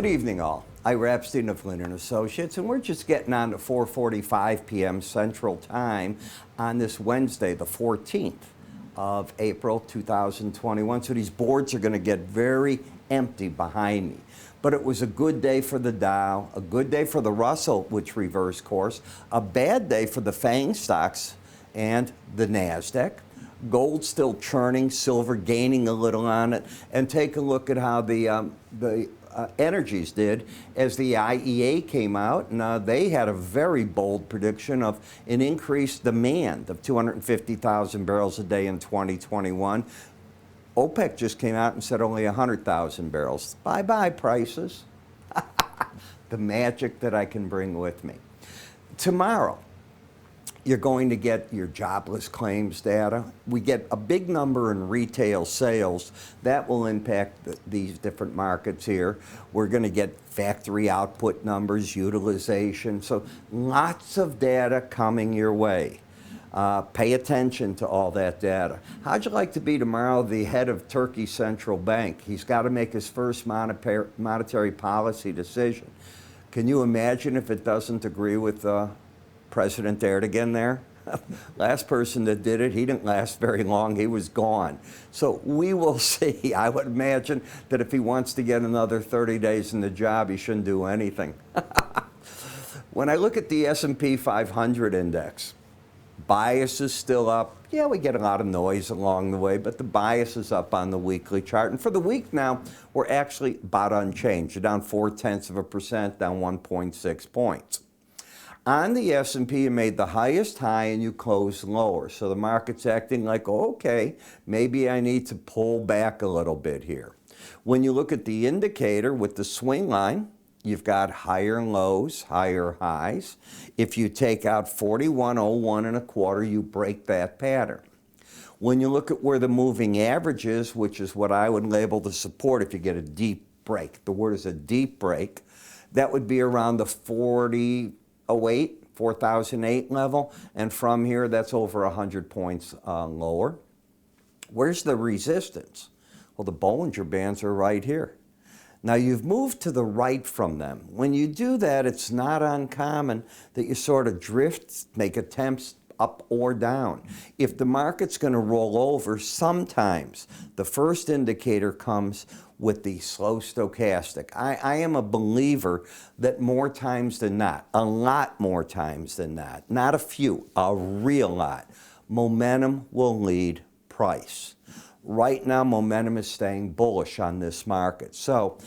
Good evening, all. Ira Epstein of Linn Associates, and we're just getting on to 4:45 p.m. Central Time on this Wednesday, the 14th of April, 2021. So these boards are going to get very empty behind me. But it was a good day for the Dow, a good day for the Russell, which reversed course, a bad day for the FANG stocks and the NASDAQ. Gold still churning, silver gaining a little on it, and take a look at how the energies did as the IEA came out, and they had a very bold prediction of an increased demand of 250,000 barrels a day in 2021. OPEC just came out and said only 100,000 barrels. Bye-bye prices. The magic that I can bring with me. Tomorrow, you're going to get your jobless claims data. We get a big number in retail sales. That will impact these different markets here. We're going to get factory output numbers, utilization. So lots of data coming your way. Pay attention to all that data. How'd you like to be tomorrow the head of Turkey's central bank? He's got to make his first monetary policy decision. Can you imagine if it doesn't agree with President Erdogan there? Last person that did it, he didn't last very long. He was gone. So we will see. I would imagine that if he wants to get another 30 days in the job, he shouldn't do anything. When I look at the S&P 500 index, bias is still up. Yeah, we get a lot of noise along the way, but the bias is up on the weekly chart. And for the week now, we're actually about unchanged. You're down 0.4%, down 1.6 points. On the S&P, you made the highest high and you closed lower. So the market's acting like, oh, okay, maybe I need to pull back a little bit here. When you look at the indicator with the swing line, you've got higher lows, higher highs. If you take out 41.01 and a quarter, you break that pattern. When you look at where the moving average is, which is what I would label the support if you get a deep break, the word is a deep break, that would be around the 4008 level, and from here that's over 100 points lower. Where's the resistance? Well, the Bollinger Bands are right here. Now you've moved to the right from them. When you do that, it's not uncommon that you sort of drift, make attempts up or down. If the market's going to roll over, sometimes the first indicator comes with the slow stochastic. I am a believer that more times than not, a lot more times than not a few, a real lot, momentum will lead price. Right now, momentum is staying bullish on this market. So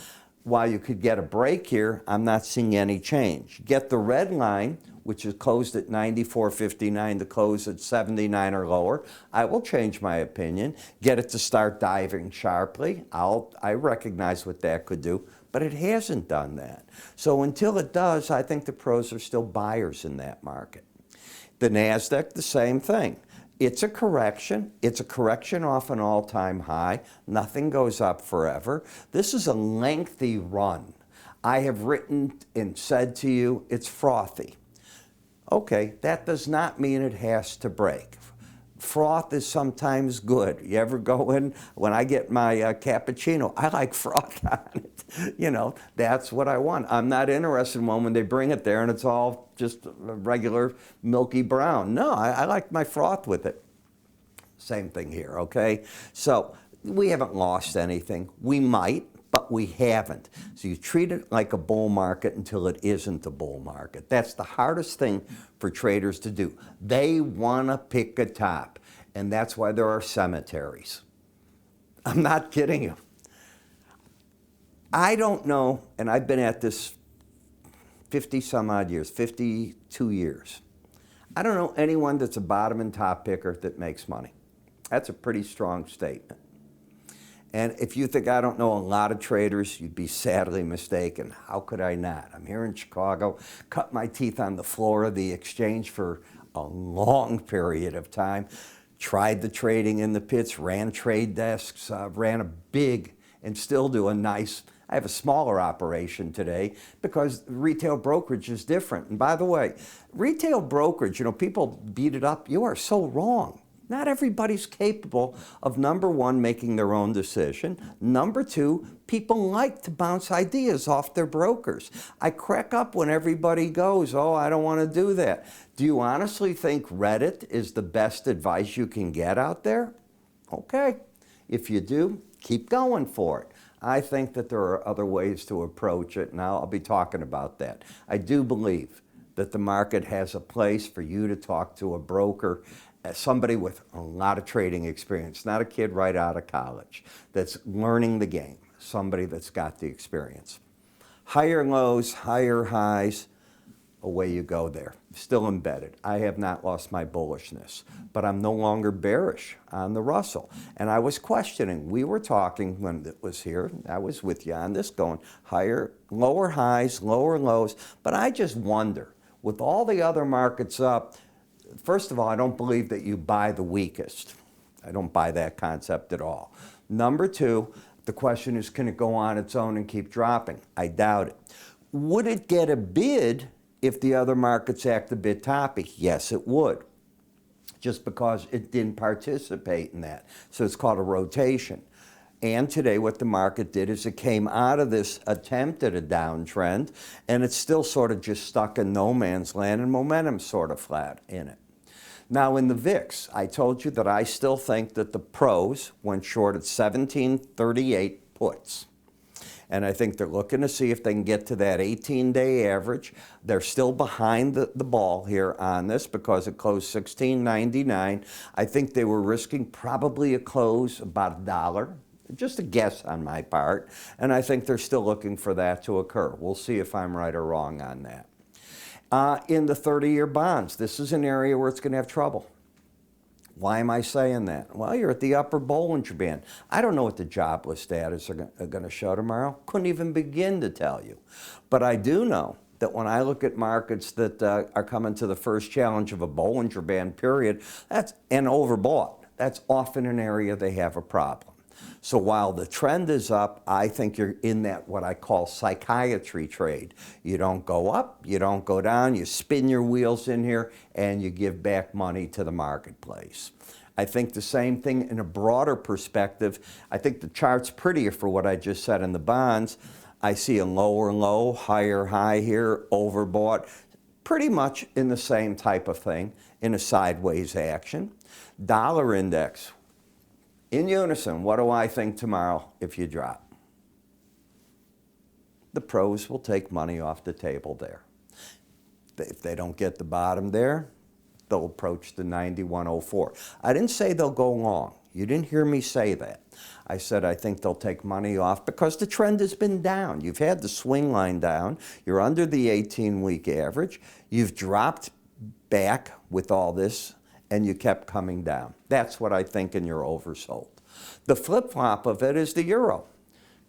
while you could get a break here, I'm not seeing any change. Get the red line, which is closed at 94.59 to close at 79 or lower. I will change my opinion. Get it to start diving sharply. I recognize what that could do, but it hasn't done that. So until it does, I think the pros are still buyers in that market. The NASDAQ, the same thing. It's a correction. It's a correction off an all-time high. Nothing goes up forever. This is a lengthy run. I have written and said to you, it's frothy. Okay, that does not mean it has to break. Froth is sometimes good. You ever go in, when I get my cappuccino, I like froth on it. You know, that's what I want. I'm not interested in one when they bring it there and it's all just regular milky brown. No, I like my froth with it. Same thing here, okay? So we haven't lost anything. We might, but we haven't. So you treat it like a bull market until it isn't a bull market. That's the hardest thing for traders to do. They want to pick a top, and that's why there are cemeteries. I'm not kidding you. I don't know, and I've been at this 50 some odd years, 52 years. I don't know anyone that's a bottom and top picker that makes money. That's a pretty strong statement. And if you think I don't know a lot of traders, you'd be sadly mistaken. How could I not? I'm here in Chicago, cut my teeth on the floor of the exchange for a long period of time, tried the trading in the pits, ran trade desks, ran a big and still do a nice, I have a smaller operation today because retail brokerage is different. And by the way, retail brokerage, you know, people beat it up. You are so wrong. Not everybody's capable of, number one, making their own decision. Number two, people like to bounce ideas off their brokers. I crack up when everybody goes, oh, I don't want to do that. Do you honestly think Reddit is the best advice you can get out there? Okay. If you do, keep going for it. I think that there are other ways to approach it, and I'll be talking about that. I do believe that the market has a place for you to talk to a broker, as somebody with a lot of trading experience, not a kid right out of college that's learning the game, somebody that's got the experience. Higher lows, higher highs, away you go there. Still embedded. I have not lost my bullishness, but I'm no longer bearish on the Russell. And I was questioning. We were talking when it was here. I was with you on this, going higher, lower highs, lower lows. But I just wonder, with all the other markets up, first of all, I don't believe that you buy the weakest. I don't buy that concept at all. Number two, the question is, can it go on its own and keep dropping? I doubt it. Would it get a bid if the other markets act a bit toppy? Yes, it would, just because it didn't participate in that. So it's called a rotation. And today what the market did is it came out of this attempt at a downtrend, and it's still sort of just stuck in no man's land, and momentum's sort of flat in it. Now in the VIX, I told you that I still think that the pros went short at 1738 puts. And I think they're looking to see if they can get to that 18-day average. They're still behind the ball here on this because it closed 16.99. I think they were risking probably a close about $1. Just a guess on my part. And I think they're still looking for that to occur. We'll see if I'm right or wrong on that. In the 30-year bonds, this is an area where it's going to have trouble. Why am I saying that? Well, you're at the upper Bollinger Band. I don't know what the jobless status are going to show tomorrow. Couldn't even begin to tell you. But I do know that when I look at markets that are coming to the first challenge of a Bollinger Band period, that's and overbought, that's often an area they have a problem. So while the trend is up, I think you're in that what I call psychiatry trade. You don't go up, you don't go down, you spin your wheels in here, and you give back money to the marketplace. I think the same thing in a broader perspective. I think the chart's prettier for what I just said in the bonds. I see a lower low, higher high here, overbought, pretty much in the same type of thing, in a sideways action. Dollar index. In unison, what do I think tomorrow if you drop? The pros will take money off the table there. If they don't get the bottom there, they'll approach the 91.04. I didn't say they'll go long. You didn't hear me say that. I said I think they'll take money off because the trend has been down. You've had the swing line down. You're under the 18-week average. You've dropped back with all this, and you kept coming down. That's what I think, and you're oversold. The flip-flop of it is the euro.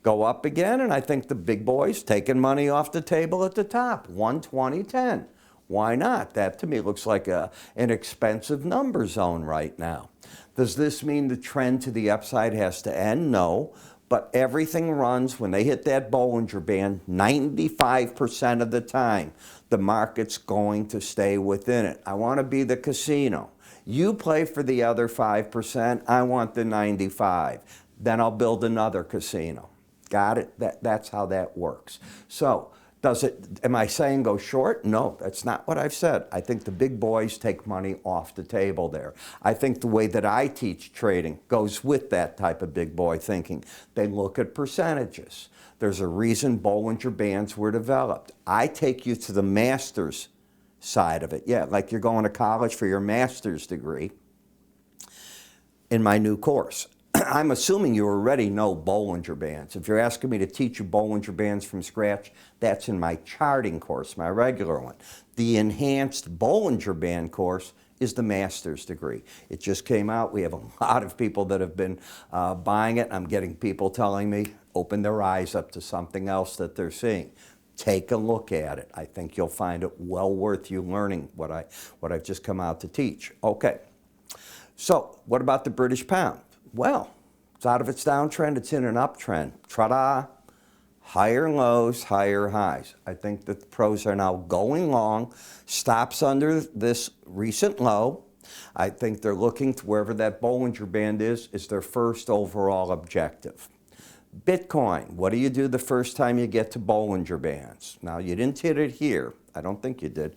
Go up again, and I think the big boys taking money off the table at the top, 120.10. Why not? That to me looks like an expensive number zone right now. Does this mean the trend to the upside has to end? No. But everything runs, when they hit that Bollinger Band, 95% of the time, the market's going to stay within it. I want to be the casino. You play for the other 5%, I want the 95. Then I'll build another casino. Got it? That's how that works. So, am I saying go short? No, that's not what I've said. I think the big boys take money off the table there. I think the way that I teach trading goes with that type of big boy thinking. They look at percentages. There's a reason Bollinger Bands were developed. I take you to the master's side of it. Yeah, like you're going to college for your master's degree in my new course. I'm assuming you already know Bollinger Bands. If you're asking me to teach you Bollinger Bands from scratch, that's in my charting course, my regular one. The enhanced Bollinger Band course is the master's degree. It just came out. We have a lot of people that have been buying it. I'm getting people telling me, open their eyes up to something else that they're seeing. Take a look at it. I think you'll find it well worth you learning what I've just come out to teach. Okay. So what about the British pound? Well, it's out of its downtrend. It's in an uptrend. Ta-da! Higher lows, higher highs. I think that the pros are now going long. Stops under this recent low. I think they're looking to wherever that Bollinger Band is their first overall objective. Bitcoin, what do you do the first time you get to Bollinger Bands? Now, you didn't hit it here. I don't think you did.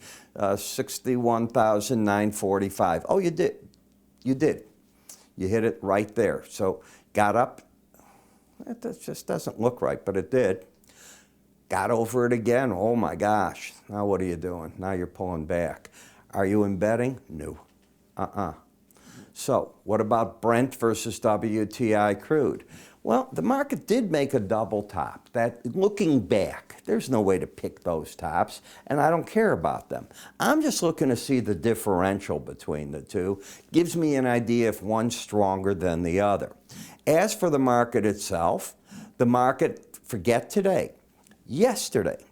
61,945. Oh, you did. You did. You hit it right there. So, got up. That just doesn't look right, but it did. Got over it again. Oh, my gosh. Now, what are you doing? Now you're pulling back. Are you embedding? No. So, what about Brent versus WTI crude? Well, the market did make a double top. That, looking back, there's no way to pick those tops, and I don't care about them. I'm just looking to see the differential between the two. Gives me an idea if one's stronger than the other. As for the market itself, the market, forget today, yesterday,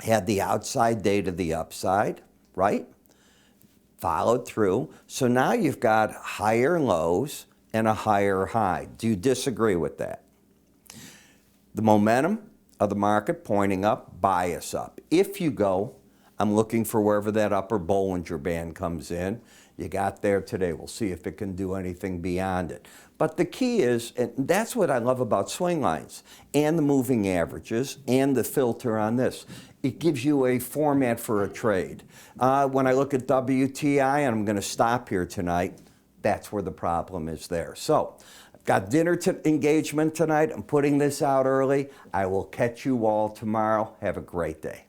had the outside day to the upside, right? Followed through. So now you've got higher lows and a higher high. Do you disagree with that? The momentum of the market pointing up, bias up. If you go, I'm looking for wherever that upper Bollinger Band comes in. You got there today. We'll see if it can do anything beyond it. But the key is, and that's what I love about swing lines and the moving averages and the filter on this. It gives you a format for a trade. When I look at WTI, and I'm going to stop here tonight, that's where the problem is there. So, I've got dinner engagement tonight. I'm putting this out early. I will catch you all tomorrow. Have a great day.